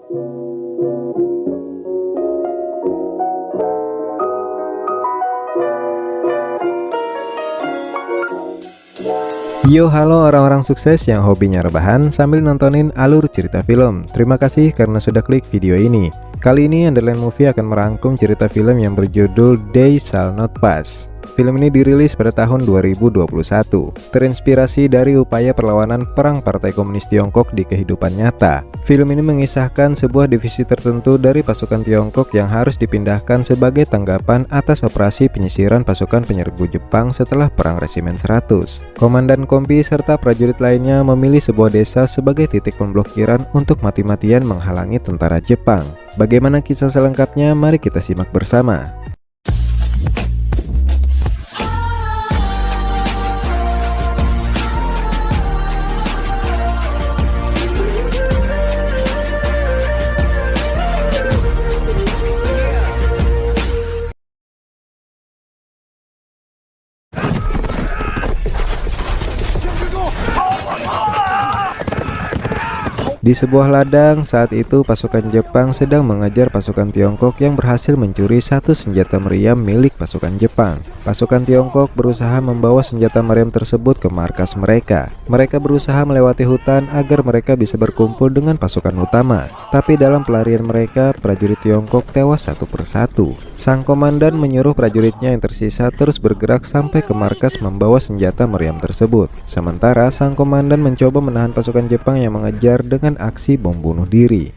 Yo, halo orang-orang sukses yang hobinya rebahan sambil nontonin alur cerita film. Terima kasih karena sudah klik video ini. Kali ini Underland Movie akan merangkum cerita film yang berjudul They Shall Not Pass. Film ini dirilis pada tahun 2021, terinspirasi dari upaya perlawanan perang Partai Komunis Tiongkok di kehidupan nyata. Film ini mengisahkan sebuah divisi tertentu dari pasukan Tiongkok yang harus dipindahkan sebagai tanggapan atas operasi penyisiran pasukan penyerbu Jepang setelah Perang Resimen 100. Komandan kompi serta prajurit lainnya memilih sebuah desa sebagai titik pemblokiran untuk mati-matian menghalangi tentara Jepang. Bagaimana kisah selengkapnya? Mari kita simak bersama. Di sebuah ladang, saat itu pasukan Jepang sedang mengejar pasukan Tiongkok yang berhasil mencuri satu senjata meriam milik pasukan Jepang. Pasukan Tiongkok berusaha membawa senjata meriam tersebut ke markas mereka. Mereka berusaha melewati hutan agar mereka bisa berkumpul dengan pasukan utama. Tapi dalam pelarian mereka, prajurit Tiongkok tewas satu persatu. Sang komandan menyuruh prajuritnya yang tersisa terus bergerak sampai ke markas membawa senjata meriam tersebut. Sementara sang komandan mencoba menahan pasukan Jepang yang mengejar dengan aksi bom bunuh diri.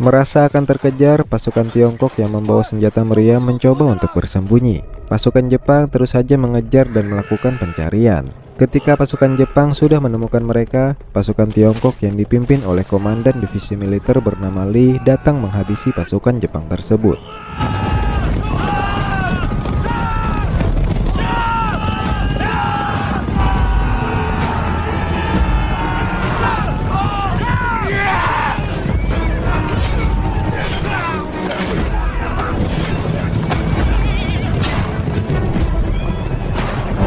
Merasa akan terkejar, pasukan Tiongkok yang membawa senjata meriam mencoba untuk bersembunyi. Pasukan Jepang terus saja mengejar dan melakukan pencarian. Ketika pasukan Jepang sudah menemukan mereka, pasukan Tiongkok yang dipimpin oleh komandan divisi militer bernama Lee datang menghabisi pasukan Jepang tersebut.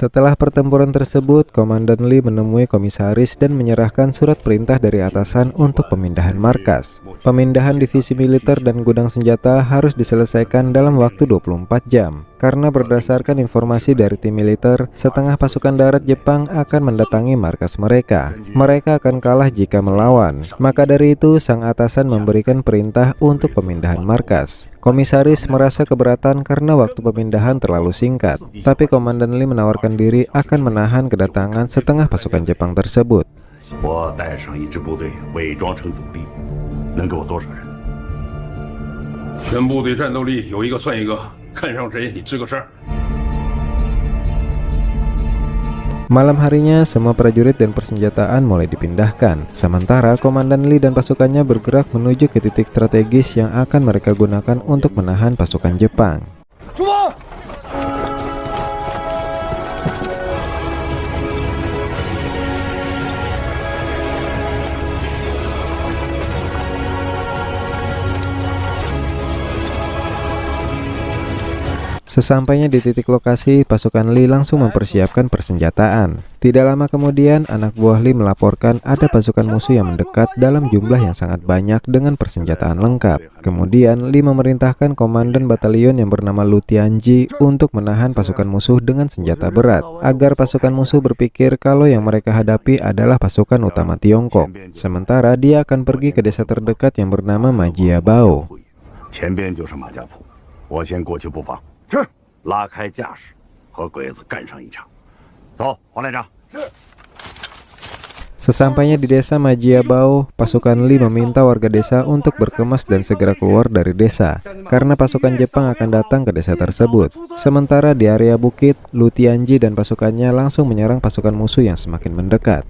Setelah pertempuran tersebut, Komandan Lee menemui komisaris dan menyerahkan surat perintah dari atasan untuk pemindahan markas. Pemindahan divisi militer dan gudang senjata harus diselesaikan dalam waktu 24 jam. Karena berdasarkan informasi dari tim militer, setengah pasukan darat Jepang akan mendatangi markas mereka. Mereka akan kalah jika melawan. Maka dari itu, sang atasan memberikan perintah untuk pemindahan markas. Komisaris merasa keberatan karena waktu pemindahan terlalu singkat, tapi Komandan Lee menawarkan diri akan menahan kedatangan setengah pasukan Jepang tersebut. Malam harinya, semua prajurit dan persenjataan mulai dipindahkan. Sementara Komandan Lee dan pasukannya bergerak menuju ke titik strategis yang akan mereka gunakan untuk menahan pasukan Jepang. Sesampainya di titik lokasi, pasukan Lee langsung mempersiapkan persenjataan. Tidak lama kemudian, anak buah Lee melaporkan ada pasukan musuh yang mendekat dalam jumlah yang sangat banyak dengan persenjataan lengkap. Kemudian, Lee memerintahkan komandan batalion yang bernama Lu Tianji untuk menahan pasukan musuh dengan senjata berat, agar pasukan musuh berpikir kalau yang mereka hadapi adalah pasukan utama Tiongkok. Sementara dia akan pergi ke desa terdekat yang bernama Majiabao. Sesampainya di desa Majiabao, pasukan Lee meminta warga desa untuk berkemas dan segera keluar dari desa, karena pasukan Jepang akan datang ke desa tersebut. Sementara di area bukit, Lu Tianji dan pasukannya langsung menyerang pasukan musuh yang semakin mendekat.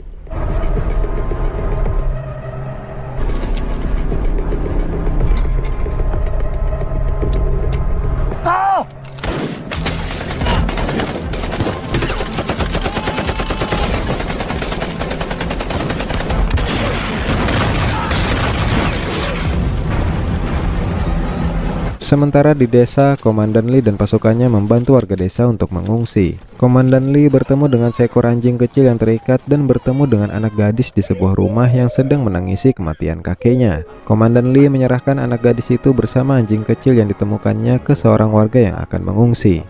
Sementara di desa, Komandan Lee dan pasukannya membantu warga desa untuk mengungsi. Komandan Lee bertemu dengan seekor anjing kecil yang terikat dan bertemu dengan anak gadis di sebuah rumah yang sedang menangisi kematian kakeknya. Komandan Lee menyerahkan anak gadis itu bersama anjing kecil yang ditemukannya ke seorang warga yang akan mengungsi.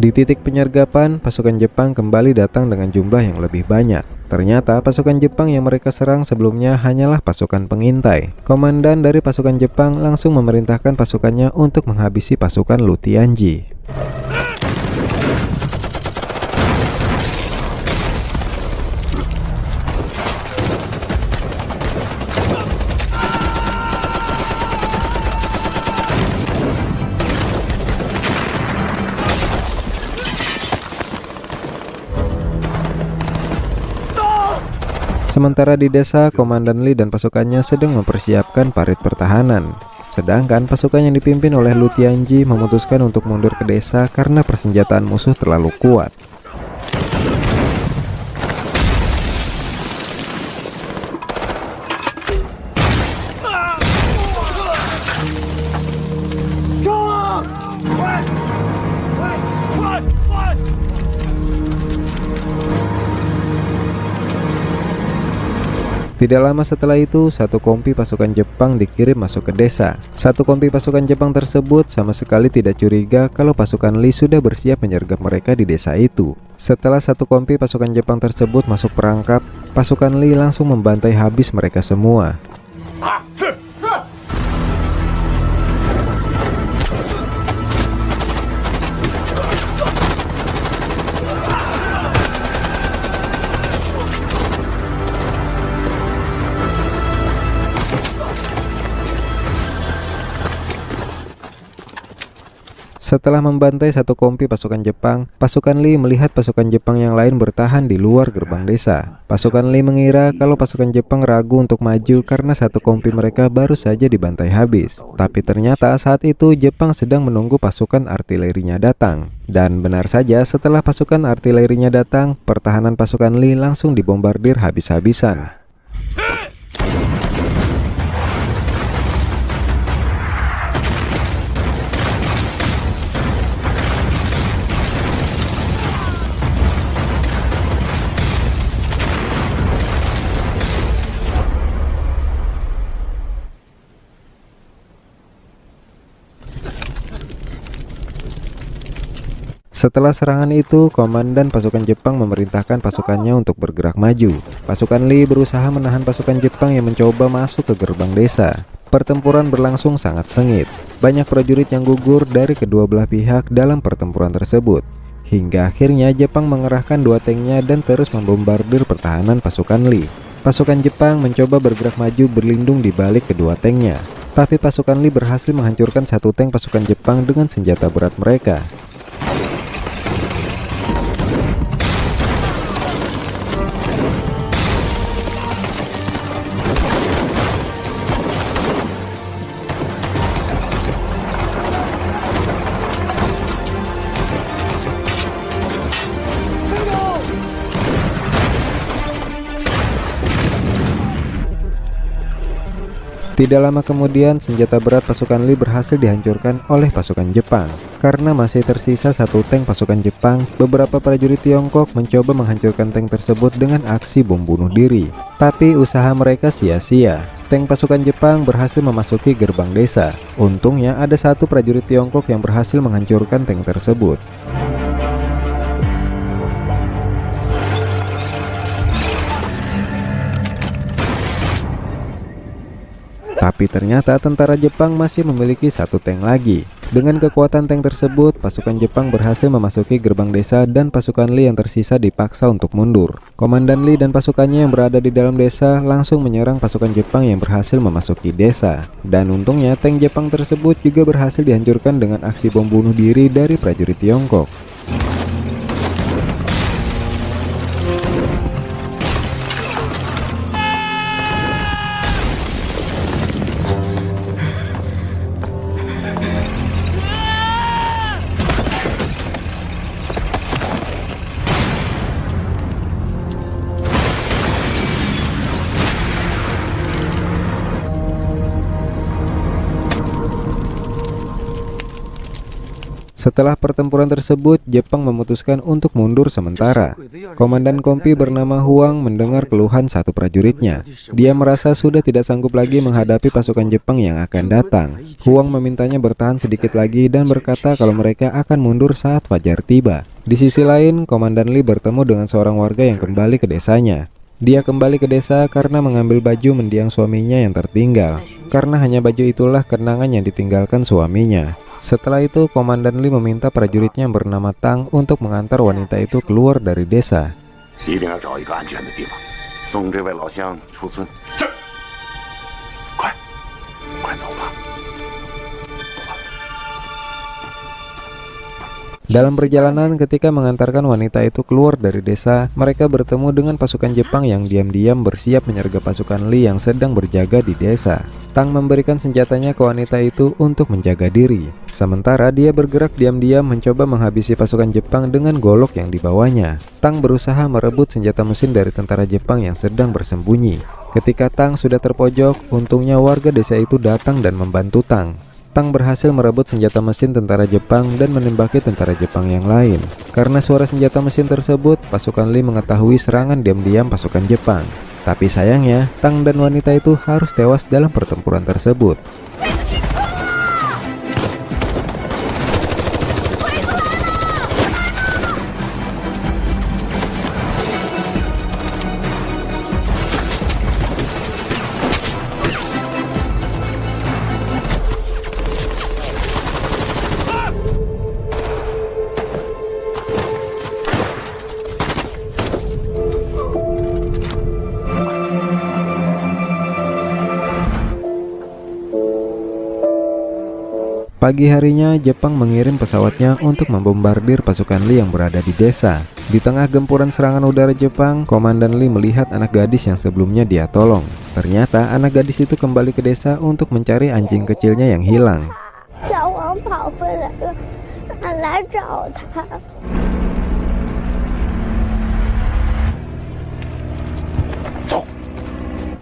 Di titik penyergapan, pasukan Jepang kembali datang dengan jumlah yang lebih banyak. Ternyata pasukan Jepang yang mereka serang sebelumnya hanyalah pasukan pengintai. Komandan dari pasukan Jepang langsung memerintahkan pasukannya untuk menghabisi pasukan Lu Tianji. Sementara di desa, Komandan Lee dan pasukannya sedang mempersiapkan parit pertahanan. Sedangkan pasukan yang dipimpin oleh Lu Tianji memutuskan untuk mundur ke desa karena persenjataan musuh terlalu kuat. Tidak lama setelah itu, satu kompi pasukan Jepang dikirim masuk ke desa. Satu kompi pasukan Jepang tersebut sama sekali tidak curiga kalau pasukan Lee sudah bersiap menyergap mereka di desa itu. Setelah satu kompi pasukan Jepang tersebut masuk perangkap, pasukan Lee langsung membantai habis mereka semua. Setelah membantai satu kompi pasukan Jepang, pasukan Lee melihat pasukan Jepang yang lain bertahan di luar gerbang desa. Pasukan Lee mengira kalau pasukan Jepang ragu untuk maju karena satu kompi mereka baru saja dibantai habis. Tapi ternyata saat itu Jepang sedang menunggu pasukan artilerinya datang. Dan benar saja, setelah pasukan artilerinya datang, pertahanan pasukan Lee langsung dibombardir habis-habisan. Setelah serangan itu, komandan pasukan Jepang memerintahkan pasukannya untuk bergerak maju. Pasukan Lee berusaha menahan pasukan Jepang yang mencoba masuk ke gerbang desa. Pertempuran berlangsung sangat sengit. Banyak prajurit yang gugur dari kedua belah pihak dalam pertempuran tersebut. Hingga akhirnya Jepang mengerahkan dua tanknya dan terus membombardir pertahanan pasukan Lee. Pasukan Jepang mencoba bergerak maju berlindung di balik kedua tanknya. Tapi pasukan Lee berhasil menghancurkan satu tank pasukan Jepang dengan senjata berat mereka. Tidak lama kemudian, senjata berat pasukan Lee berhasil dihancurkan oleh pasukan Jepang. Karena masih tersisa satu tank pasukan Jepang, beberapa prajurit Tiongkok mencoba menghancurkan tank tersebut dengan aksi bom bunuh diri. Tapi usaha mereka sia-sia. Tank pasukan Jepang berhasil memasuki gerbang desa. Untungnya ada satu prajurit Tiongkok yang berhasil menghancurkan tank tersebut. Tapi ternyata tentara Jepang masih memiliki satu tank lagi. Dengan kekuatan tank tersebut, pasukan Jepang berhasil memasuki gerbang desa dan pasukan Lee yang tersisa dipaksa untuk mundur. Komandan Lee dan pasukannya yang berada di dalam desa langsung menyerang pasukan Jepang yang berhasil memasuki desa. Dan untungnya tank Jepang tersebut juga berhasil dihancurkan dengan aksi bom bunuh diri dari prajurit Tiongkok. Setelah pertempuran tersebut, Jepang memutuskan untuk mundur sementara. Komandan kompi bernama Huang mendengar keluhan satu prajuritnya. Dia merasa sudah tidak sanggup lagi menghadapi pasukan Jepang yang akan datang. Huang memintanya bertahan sedikit lagi dan berkata kalau mereka akan mundur saat fajar tiba. Di sisi lain, Komandan Lee bertemu dengan seorang warga yang kembali ke desanya. Dia kembali ke desa karena mengambil baju mendiang suaminya yang tertinggal. Karena hanya baju itulah kenangan yang ditinggalkan suaminya. Setelah itu, Komandan Lee meminta prajuritnya yang bernama Tang untuk mengantar wanita itu keluar dari desa. Dalam perjalanan, ketika mengantarkan wanita itu keluar dari desa, mereka bertemu dengan pasukan Jepang yang diam-diam bersiap menyergap pasukan Lee yang sedang berjaga di desa. Tang memberikan senjatanya ke wanita itu untuk menjaga diri. Sementara dia bergerak diam-diam mencoba menghabisi pasukan Jepang dengan golok yang dibawanya. Tang berusaha merebut senjata mesin dari tentara Jepang yang sedang bersembunyi. Ketika Tang sudah terpojok, untungnya warga desa itu datang dan membantu Tang. Tang berhasil merebut senjata mesin tentara Jepang dan menembaki tentara Jepang yang lain. Karena suara senjata mesin tersebut, pasukan Lee mengetahui serangan diam-diam pasukan Jepang. Tapi sayangnya, Tang dan wanita itu harus tewas dalam pertempuran tersebut. Pagi harinya, Jepang mengirim pesawatnya untuk membombardir pasukan Lee yang berada di desa. Di tengah gempuran serangan udara Jepang, Komandan Lee melihat anak gadis yang sebelumnya dia tolong. Ternyata anak gadis itu kembali ke desa untuk mencari anjing kecilnya yang hilang.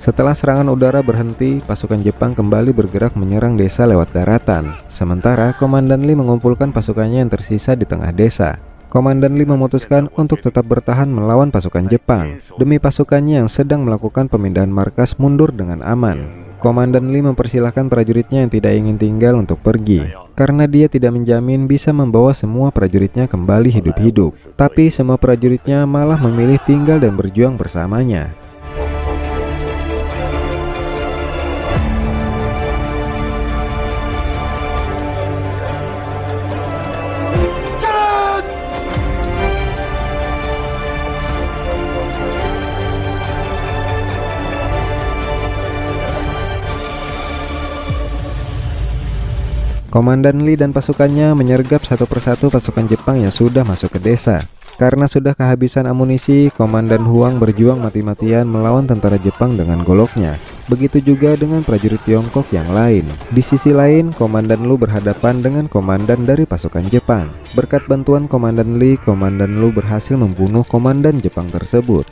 Setelah serangan udara berhenti, pasukan Jepang kembali bergerak menyerang desa lewat daratan. Sementara Komandan Lee mengumpulkan pasukannya yang tersisa di tengah desa. Komandan Lee memutuskan untuk tetap bertahan melawan pasukan Jepang. Demi pasukannya yang sedang melakukan pemindahan markas mundur dengan aman. Komandan Lee mempersilahkan prajuritnya yang tidak ingin tinggal untuk pergi. Karena dia tidak menjamin bisa membawa semua prajuritnya kembali hidup-hidup. Tapi semua prajuritnya malah memilih tinggal dan berjuang bersamanya. Komandan Lee dan pasukannya menyergap satu persatu pasukan Jepang yang sudah masuk ke desa. Karena sudah kehabisan amunisi, Komandan Huang berjuang mati-matian melawan tentara Jepang dengan goloknya. Begitu juga dengan prajurit Tiongkok yang lain. Di sisi lain, Komandan Lu berhadapan dengan komandan dari pasukan Jepang. Berkat bantuan Komandan Lee, Komandan Lu berhasil membunuh komandan Jepang tersebut.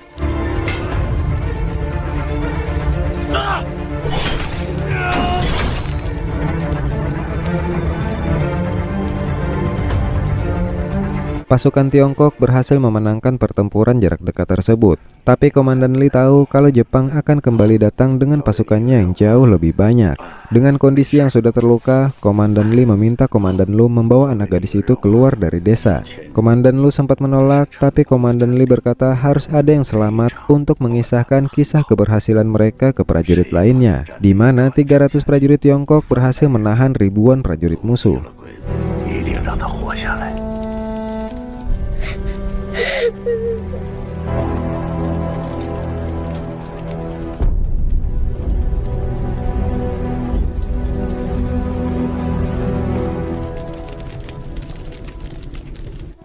Pasukan Tiongkok berhasil memenangkan pertempuran jarak dekat tersebut. Tapi Komandan Lee tahu kalau Jepang akan kembali datang dengan pasukannya yang jauh lebih banyak. Dengan kondisi yang sudah terluka, Komandan Lee meminta Komandan Lu membawa anak gadis itu keluar dari desa. Komandan Lu sempat menolak, tapi Komandan Lee berkata harus ada yang selamat untuk mengisahkan kisah keberhasilan mereka ke prajurit lainnya, di mana 300 prajurit Tiongkok berhasil menahan ribuan prajurit musuh.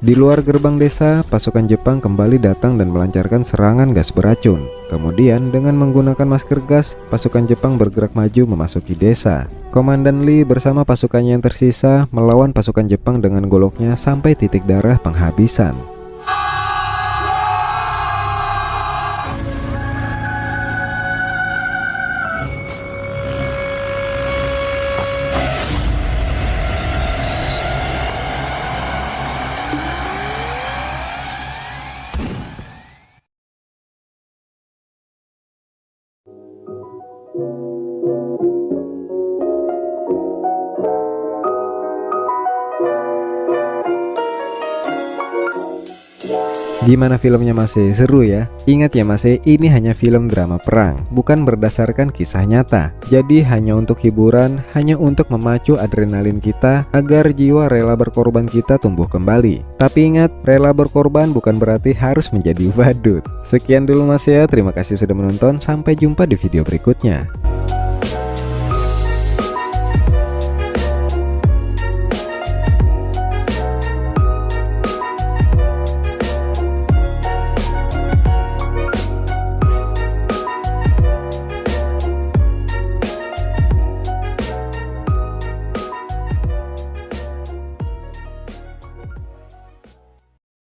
Di luar gerbang desa, pasukan Jepang kembali datang dan melancarkan serangan gas beracun. Kemudian, dengan menggunakan masker gas, pasukan Jepang bergerak maju memasuki desa. Komandan Lee bersama pasukannya yang tersisa melawan pasukan Jepang dengan goloknya sampai titik darah penghabisan. Gimana filmnya masih seru ya? Ingat ya masih, ini hanya film drama perang, bukan berdasarkan kisah nyata. Jadi hanya untuk hiburan, hanya untuk memacu adrenalin kita agar jiwa rela berkorban kita tumbuh kembali. Tapi ingat, rela berkorban bukan berarti harus menjadi badut. Sekian dulu mas ya, terima kasih sudah menonton, sampai jumpa di video berikutnya.